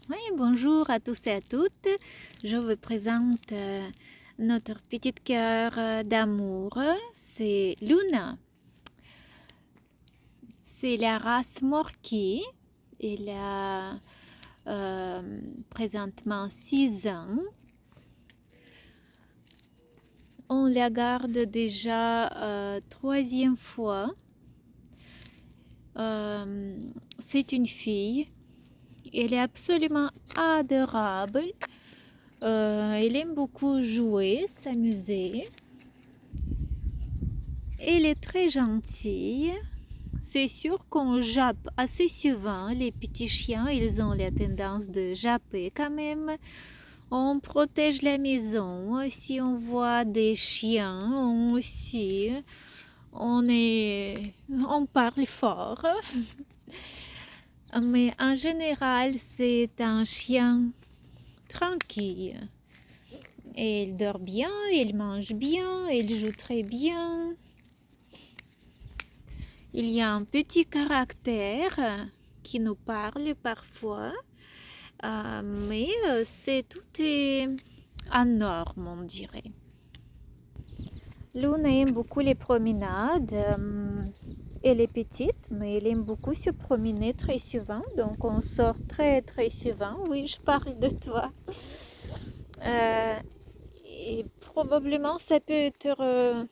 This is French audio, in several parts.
Oui, bonjour à tous et à toutes. Je vous présente notre petite cœur d'amour. C'est Luna. C'est la race Morkie. Elle a présentement 6 ans. On la garde déjà troisième fois. C'est une fille. Elle est absolument adorable. Elle aime beaucoup jouer, s'amuser. Elle est très gentille. C'est sûr qu'on jappe assez souvent. Les petits chiens, ils ont la tendance de japper quand même. On protège la maison. Si on voit des chiens, on parle fort. Mais en général, c'est un chien tranquille. Il dort bien, il mange bien, il joue très bien. Il y a un petit caractère qui nous parle parfois, mais tout est en norme, on dirait. Luna aime beaucoup les promenades. Elle est petite, mais elle aime beaucoup se promener très souvent. Donc on sort très très souvent. Oui, je parle de toi. Et probablement ça peut être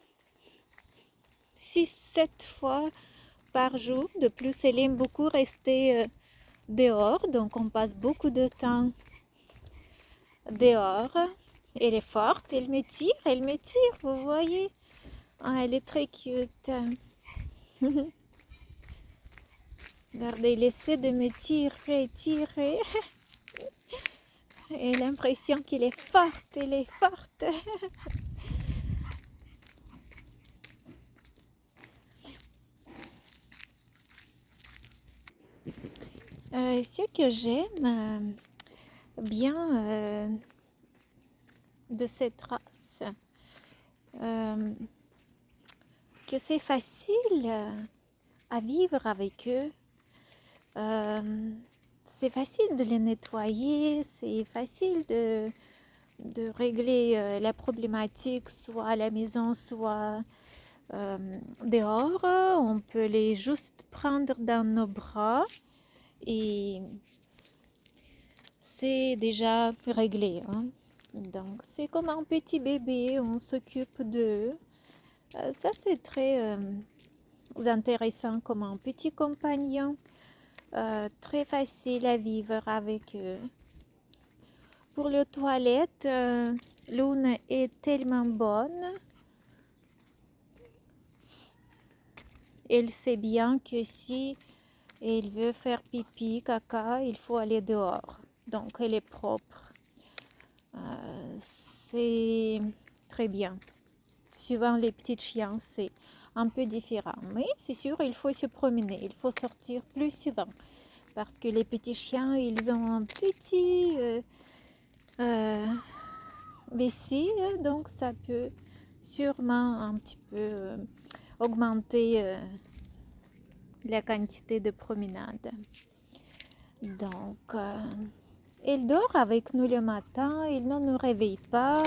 6-7 fois par jour. De plus, elle aime beaucoup rester dehors, donc on passe beaucoup de temps dehors. Elle est forte, elle me tire, vous voyez. Ah, elle est très cute. Regardez, elle essaie de me tirer. Et l'impression qu'elle est forte, elle est forte. Ce que j'aime bien de cette race, que c'est facile à vivre avec eux. C'est facile de les nettoyer, c'est facile de régler la problématique soit à la maison, soit dehors. On peut les juste prendre dans nos bras et c'est déjà réglé, hein. Donc c'est comme un petit bébé, on s'occupe d'eux. Ça c'est très intéressant comme un petit compagnon, très facile à vivre avec eux. Pour les toilettes, Luna est tellement bonne. Elle sait bien que si elle veut faire pipi, caca, il faut aller dehors. Donc elle est propre. C'est très bien. Souvent les petits chiens, c'est un peu différent. Mais c'est sûr, il faut se promener, il faut sortir plus souvent. Parce que les petits chiens, ils ont un petit vessie, donc ça peut sûrement un petit peu augmenter la quantité de promenade. Donc, il dort avec nous le matin, il ne nous réveille pas.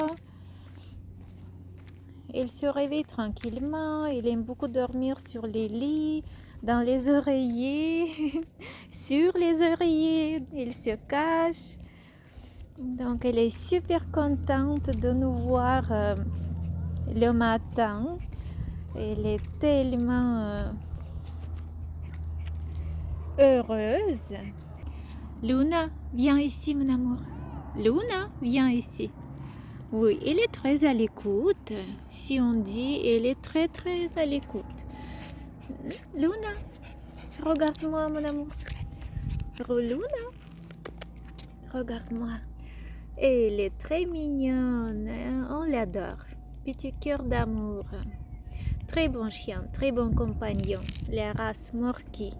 Il se réveille tranquillement, il aime beaucoup dormir sur les lits, dans les oreillers, sur les oreillers, il se cache. Donc, elle est super contente de nous voir le matin. Elle est tellement heureuse. Luna, viens ici, mon amour. Luna, viens ici. Oui, elle est très à l'écoute. Si on dit, elle est très très à l'écoute. Luna, regarde-moi, mon amour. Luna, regarde-moi. Elle est très mignonne, hein? On l'adore. Petit cœur d'amour. Très bon chien, très bon compagnon. La race Morkie.